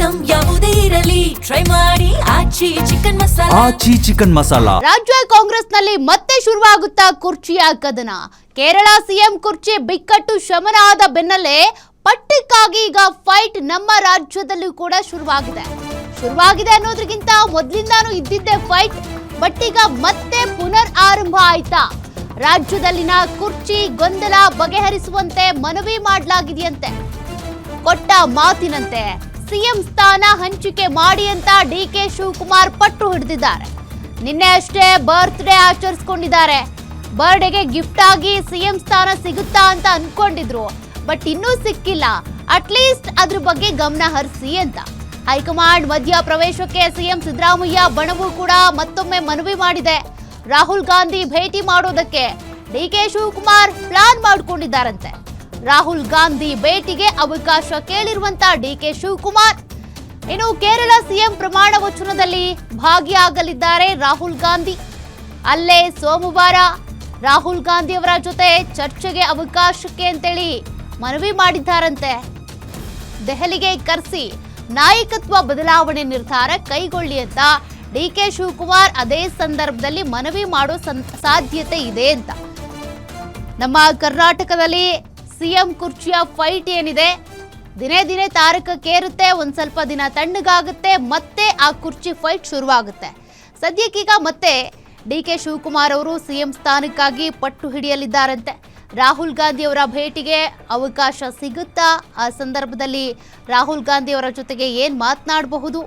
Item ಯಾವುದೇ ಇರಲಿ try ಮಾಡಿ ಆಚಿ ಚಿಕನ್ ಮಸಾಲಾ. ರಾಜ್ಯ ಕಾಂಗ್ರೆಸ್ನಲ್ಲಿ ಮತ್ತೆ ಶುರುವಾಗುತ್ತಾ ಕುರ್ಚಿಯ ಕದನ. ಕೇರಳ ಸಿಎಂ ಕುರ್ಚಿ ಬಿಕ್ಕಟ್ಟು ಶಮನ ಆದ ಬೆನ್ನಲ್ಲೇ ಪಟ್ಟಕ್ಕಾಗಿ ಈಗ ಫೈಟ್ ನಮ್ಮ ರಾಜ್ಯದಲ್ಲೂ ಕೂಡ ಶುರುವಾಗಿದೆ ಅನ್ನೋದ್ರಕ್ಕಿಂತ ಮೊದಲಿಂದಾನು ಇದ್ದಿದ್ದೆ ಫೈಟ್. ಬಟ್ ಈಗ ಮತ್ತೆ ಪುನರ್ ಆರಂಭ ಆಯ್ತಾ? ರಾಜ್ಯದಲ್ಲಿನ ಕುರ್ಚಿ ಗೊಂದಲ ಬಗೆಹರಿಸುವಂತೆ ಮನವಿ ಮಾಡಲಾಗಿದೆಯಂತೆ. ಕೊಟ್ಟ ಮಾತಿನಂತೆ ಸಿಎಂ ಸ್ಥಾನ ಹಂಚಿಕೆ ಮಾಡಿ ಅಂತ ಡಿಕೆ ಶಿವಕುಮಾರ್ ಪಟ್ಟು ಹಿಡಿದಿದ್ದಾರೆ. ನಿನ್ನೆ ಅಷ್ಟೇ ಬರ್ತ್ಡೇ ಆಚರಿಸಿಕೊಂಡಿದ್ದಾರೆ. ಬರ್ಡೇಗೆ ಗಿಫ್ಟ್ ಆಗಿ ಸಿಎಂ ಸ್ಥಾನ ಸಿಗುತ್ತಾ ಅಂತ ಅನ್ಕೊಂಡಿದ್ರು. ಬಟ್ ಇನ್ನೂ ಸಿಕ್ಕಿಲ್ಲ. ಅಟ್ಲೀಸ್ಟ್ ಅದ್ರ ಬಗ್ಗೆ ಗಮನ ಹರಿಸಿ ಅಂತ ಹೈಕಮಾಂಡ್ ಮಧ್ಯ ಪ್ರವೇಶಕ್ಕೆ ಸಿಎಂ ಸಿದ್ದರಾಮಯ್ಯ ಬಣವು ಕೂಡ ಮತ್ತೊಮ್ಮೆ ಮನವಿ ಮಾಡಿದೆ. ರಾಹುಲ್ ಗಾಂಧಿ ಭೇಟಿ ಮಾಡೋದಕ್ಕೆ ಡಿಕೆ ಶಿವಕುಮಾರ್ ಪ್ಲಾನ್ ಮಾಡಿಕೊಂಡಿದ್ದಾರಂತೆ. ರಾಹುಲ್ ಗಾಂಧಿ ಭೇಟಿಗೆ ಅವಕಾಶ ಕೇಳಿರುವಂತ ಡಿಕೆ ಶಿವಕುಮಾರ್ ಇನ್ನು ಕೇರಳ ಸಿಎಂ ಪ್ರಮಾಣ ವಚನದಲ್ಲಿ ಭಾಗಿಯಾಗಲಿದ್ದಾರೆ ರಾಹುಲ್ ಗಾಂಧಿ. ಅಲ್ಲೇ ಸೋಮವಾರ ರಾಹುಲ್ ಗಾಂಧಿ ಅವರ ಜೊತೆ ಚರ್ಚೆಗೆ ಅವಕಾಶಕ್ಕೆ ಅಂತೇಳಿ ಮನವಿ ಮಾಡಿದ್ದಾರಂತೆ. ದೆಹಲಿಗೆ ಕರೆಸಿ ನಾಯಕತ್ವ ಬದಲಾವಣೆ ನಿರ್ಧಾರ ಕೈಗೊಳ್ಳಿ ಅಂತ ಡಿಕೆ ಶಿವಕುಮಾರ್ ಅದೇ ಸಂದರ್ಭದಲ್ಲಿ ಮನವಿ ಮಾಡೋ ಸಾಧ್ಯತೆ ಇದೆ ಅಂತ. ನಮ್ಮ ಕರ್ನಾಟಕದಲ್ಲಿ ಸಿಎಂ ಕುರ್ಚಿಯ ಫೈಟ್ ಏನಿದೆ, ದಿನೇ ದಿನೇ ತಾರಕಕ್ಕೇರುತ್ತೆ. ಒಂದ್ ಸ್ವಲ್ಪ ದಿನ ತಣ್ಣಗಾಗುತ್ತೆ, ಮತ್ತೆ ಆ ಕುರ್ಚಿ ಫೈಟ್ ಶುರುವಾಗುತ್ತೆ. ಸದ್ಯಕ್ಕೀಗ ಮತ್ತೆ ಡಿಕೆ ಶಿವಕುಮಾರ್ ಅವರು ಸಿಎಂ ಸ್ಥಾನಕ್ಕಾಗಿ ಪಟ್ಟು ಹಿಡಿಯಲಿದ್ದಾರಂತೆ. ರಾಹುಲ್ ಗಾಂಧಿ ಅವರ ಭೇಟಿಗೆ ಅವಕಾಶ ಸಿಗುತ್ತಾ? ಆ ಸಂದರ್ಭದಲ್ಲಿ ರಾಹುಲ್ ಗಾಂಧಿ ಅವರ ಜೊತೆಗೆ ಏನ್ ಮಾತನಾಡಬಹುದು?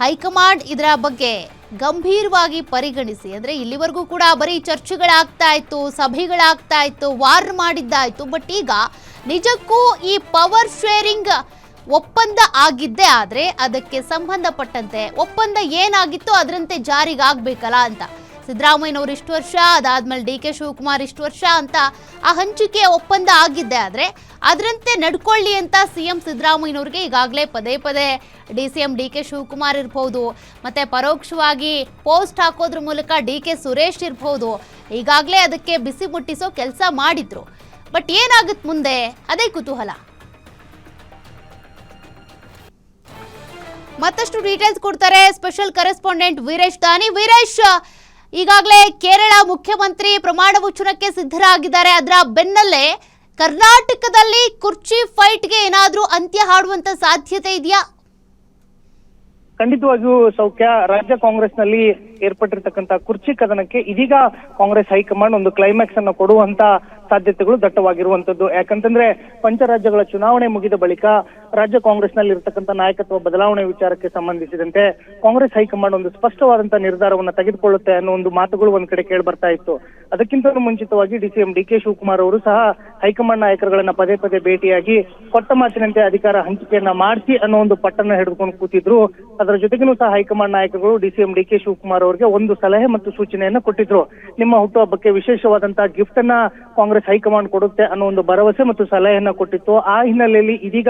ಹೈಕಮಾಂಡ್ ಇದರ ಬಗ್ಗೆ ಗಂಭೀರವಾಗಿ ಪರಿಗಣಿಸಿ, ಅಂದ್ರೆ ಇಲ್ಲಿವರೆಗೂ ಕೂಡ ಬರೀ ಚರ್ಚೆಗಳಾಗ್ತಾ ಇತ್ತು, ಸಭೆಗಳಾಗ್ತಾ ಇತ್ತು, ವಾರ್ ಮಾಡಿದ್ದಾಯ್ತು. ಬಟ್ ಈಗ ನಿಜಕ್ಕೂ ಈ ಪವರ್ ಶೇರಿಂಗ್ ಒಪ್ಪಂದ ಆಗಿದ್ದೇ ಆದ್ರೆ ಅದಕ್ಕೆ ಸಂಬಂಧಪಟ್ಟಂತೆ ಒಪ್ಪಂದ ಏನಾಗಿತ್ತು ಅದರಂತೆ ಜಾರಿಗೆ ಆಗ್ಬೇಕಲ್ಲ ಅಂತ. ಸಿದ್ದರಾಮಯ್ಯನವರು ಇಷ್ಟು ವರ್ಷ, ಅದಾದ್ಮೇಲೆ ಡಿಕೆ ಶಿವಕುಮಾರ್ ಇಷ್ಟು ವರ್ಷ ಅಂತ ಆ ಹಂಚಿಕೆ ಒಪ್ಪಂದ ಆಗಿದ್ದೆ ಆದ್ರೆ ಅದರಂತೆ ನಡ್ಕೊಳ್ಳಿ ಅಂತ ಸಿಎಂ ಸಿದ್ದರಾಮಯ್ಯನವ್ರಿಗೆ ಈಗಾಗಲೇ ಪದೇ ಪದೇ ಸಿಎಂ ಡಿಕೆ ಶಿವಕುಮಾರ್ ಇರ್ಬೋದು, ಮತ್ತೆ ಪರೋಕ್ಷವಾಗಿ ಪೋಸ್ಟ್ ಹಾಕೋದ್ರ ಮೂಲಕ ಡಿಕೆ ಸುರೇಶ್ ಇರ್ಬೋದು, ಈಗಾಗಲೇ ಅದಕ್ಕೆ ಬಿಸಿ ಮುಟ್ಟಿಸೋ ಕೆಲಸ ಮಾಡಿದ್ರು. ಬಟ್ ಏನಾಗುತ್ತೆ ಮುಂದೆ, ಅದೇ ಕುತೂಹಲ. ಮತ್ತಷ್ಟು ಡೀಟೇಲ್ಸ್ ಕೊಡ್ತಾರೆ ಸ್ಪೆಷಲ್ ಕರೆಸ್ಪಾಂಡೆಂಟ್ ವೀರೇಶ್ ದಾನಿ. ವೀರೇಶ್, ಈಗಾಗಲೇ ಕೇರಳ ಮುಖ್ಯಮಂತ್ರಿ ಪ್ರಮಾಣ ವಚನಕ್ಕೆ ಸಿದ್ಧರಾಗಿದ್ದಾರೆ. ಅದರ ಬೆನ್ನಲ್ಲೇ ಕರ್ನಾಟಕದಲ್ಲಿ ಕುರ್ಚಿ ಫೈಟ್ಗೆ ಏನಾದ್ರೂ ಅಂತ್ಯ ಹಾಡುವಂತ ಸಾಧ್ಯತೆ ಇದೆಯಾ? ಖಂಡಿತವಾಗಿಯೂ ಸೌಖ್ಯ. ರಾಜ್ಯ ಕಾಂಗ್ರೆಸ್ನಲ್ಲಿ ಏರ್ಪಟ್ಟಿರ್ತಕ್ಕಂಥ ಕುರ್ಚಿ ಕದನಕ್ಕೆ ಇದೀಗ ಕಾಂಗ್ರೆಸ್ ಹೈಕಮಾಂಡ್ ಒಂದು ಕ್ಲೈಮ್ಯಾಕ್ಸ್ ಅನ್ನು ಕೊಡುವಂತ ಸಾಧ್ಯತೆಗಳು ದಟ್ಟವಾಗಿರುವಂತದ್ದು. ಯಾಕಂತಂದ್ರೆ ಪಂಚರಾಜ್ಯಗಳ ಚುನಾವಣೆ ಮುಗಿದ ಬಳಿಕ ರಾಜ್ಯ ಕಾಂಗ್ರೆಸ್ನಲ್ಲಿ ಇರತಕ್ಕಂಥ ನಾಯಕತ್ವ ಬದಲಾವಣೆ ವಿಚಾರಕ್ಕೆ ಸಂಬಂಧಿಸಿದಂತೆ ಕಾಂಗ್ರೆಸ್ ಹೈಕಮಾಂಡ್ ಒಂದು ಸ್ಪಷ್ಟವಾದಂತಹ ನಿರ್ಧಾರವನ್ನ ತೆಗೆದುಕೊಳ್ಳುತ್ತೆ ಅನ್ನೋ ಒಂದು ಮಾತುಗಳು ಒಂದ್ ಕಡೆ ಕೇಳಿ ಬರ್ತಾ ಇತ್ತು. ಅದಕ್ಕಿಂತ ಮುಂಚಿತವಾಗಿ ಸಿಎಂ ಡಿಕೆ ಶಿವಕುಮಾರ್ ಅವರು ಸಹ ಹೈಕಮಾಂಡ್ ನಾಯಕರುಗಳನ್ನ ಪದೇ ಪದೇ ಭೇಟಿಯಾಗಿ ಕೊಟ್ಟ ಮಾತಿನಂತೆ ಅಧಿಕಾರ ಹಂಚಿಕೆಯನ್ನ ಮಾಡಿಸಿ ಅನ್ನೋ ಒಂದು ಪಟ್ಟನ್ನ ಹಿಡಿದುಕೊಂಡು ಕೂತಿದ್ರು. ಅದರ ಜೊತೆಗೂ ಸಹ ಹೈಕಮಾಂಡ್ ನಾಯಕರುಗಳು ಸಿಎಂ ಡಿಕೆ ಶಿವಕುಮಾರ್ ಅವರಿಗೆ ಒಂದು ಸಲಹೆ ಮತ್ತು ಸೂಚನೆಯನ್ನ ಕೊಟ್ಟಿದ್ರು. ನಿಮ್ಮ ಹುಟ್ಟುಹಬ್ಬಕ್ಕೆ ವಿಶೇಷವಾದಂತಹ ಗಿಫ್ಟ್ ಅನ್ನ ಕಾಂಗ್ರೆಸ್ ಹೈಕಮಾಂಡ್ ಕೊಡುತ್ತೆ ಅನ್ನೋ ಒಂದು ಭರವಸೆ ಮತ್ತು ಸಲಹೆಯನ್ನ ಕೊಟ್ಟಿತ್ತು. ಆ ಹಿನ್ನೆಲೆಯಲ್ಲಿ ಇದೀಗ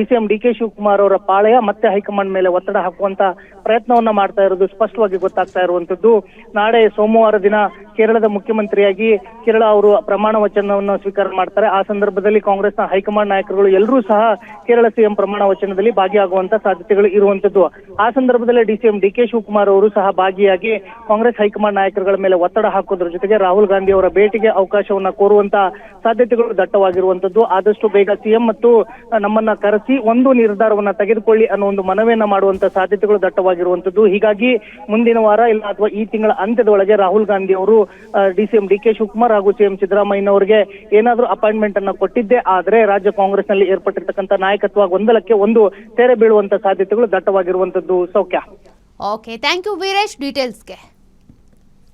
ಸಿಎಂ ಡಿಕೆ ಶಿವಕುಮಾರ್ ಅವರ ಪಾಳೆಯ ಮತ್ತೆ ಹೈಕಮಾಂಡ್ ಮೇಲೆ ಒತ್ತಡ ಹಾಕುವಂತ ಪ್ರಯತ್ನವನ್ನ ಮಾಡ್ತಾ ಇರೋದು ಸ್ಪಷ್ಟವಾಗಿ ಗೊತ್ತಾಗ್ತಾ ಇರುವಂತದ್ದು. ನಾಳೆ ಸೋಮವಾರ ದಿನ ಕೇರಳದ ಮುಖ್ಯಮಂತ್ರಿಯಾಗಿ ಕೇರಳ ಅವರು ಪ್ರಮಾಣ ವಚನವನ್ನು ಸ್ವೀಕಾರ ಮಾಡ್ತಾರೆ. ಆ ಸಂದರ್ಭದಲ್ಲಿ ಕಾಂಗ್ರೆಸ್ನ ಹೈಕಮಾಂಡ್ ನಾಯಕರುಗಳು ಎಲ್ಲರೂ ಸಹ ಕೇರಳ ಸಿಎಂ ಪ್ರಮಾಣ ವಚನದಲ್ಲಿ ಭಾಗಿಯಾಗುವಂತ ಸಾಧ್ಯತೆಗಳು ಇರುವಂತದ್ದು. ಆ ಸಂದರ್ಭದಲ್ಲಿ ಸಿಎಂ ಡಿಕೆ ಶಿವಕುಮಾರ್ ಅವರು ಸಹ ಭಾಗಿಯಾಗಿ ಕಾಂಗ್ರೆಸ್ ಹೈಕಮಾಂಡ್ ನಾಯಕರುಗಳ ಮೇಲೆ ಒತ್ತಡ ಹಾಕೋದ್ರ ಜೊತೆಗೆ ರಾಹುಲ್ ಗಾಂಧಿ ಅವರ ಭೇಟಿಗೆ ಅವಕಾಶವನ್ನ ಕೋರುವಂತ ಸಾಧ್ಯತೆಗಳು ದಟ್ಟವಾಗಿರುವಂತದ್ದು. ಆದಷ್ಟು ಬೇಗ ಸಿಎಂ ಮತ್ತು ನಮ್ಮನ್ನ ಕರೆಸಿ ಒಂದು ನಿರ್ಧಾರವನ್ನ ತೆಗೆದುಕೊಳ್ಳಿ ಅನ್ನೋ ಒಂದು ಮನವಿಯನ್ನ ಮಾಡುವಂತ ಸಾಧ್ಯತೆಗಳು ದಟ್ಟವಾಗಿರುವಂತದ್ದು. ಹೀಗಾಗಿ ಮುಂದಿನ ವಾರ ಇಲ್ಲ ಅಥವಾ ಈ ತಿಂಗಳ ಅಂತ್ಯದೊಳಗೆ ರಾಹುಲ್ ಗಾಂಧಿ ಅವರು ಸಿಎಂ ಡಿಕೆ ಶಿವಕುಮಾರ್ ಹಾಗೂ ಸಿಎಂ ಸಿದ್ದರಾಮಯ್ಯನವರಿಗೆ ಏನಾದ್ರೂ ಅಪಾಯಿಂಟ್ಮೆಂಟ್ ಅನ್ನ ಕೊಟ್ಟಿದ್ದೆ ಆದ್ರೆ ರಾಜ್ಯ ಕಾಂಗ್ರೆಸ್ ನಲ್ಲಿ ಏರ್ಪಟ್ಟಿರ್ತಕ್ಕಂಥ ನಾಯಕತ್ವ ಗೊಂದಲಕ್ಕೆ ಒಂದು ತೆರೆ ಬೀಳುವಂತ ಸಾಧ್ಯತೆಗಳು ದಟ್ಟವಾಗಿರುವಂತದ್ದು. ಸೌಖ್ಯ. Okay, thank you Veeresh ಡೀಟೇಲ್ಸ್ಗೆ.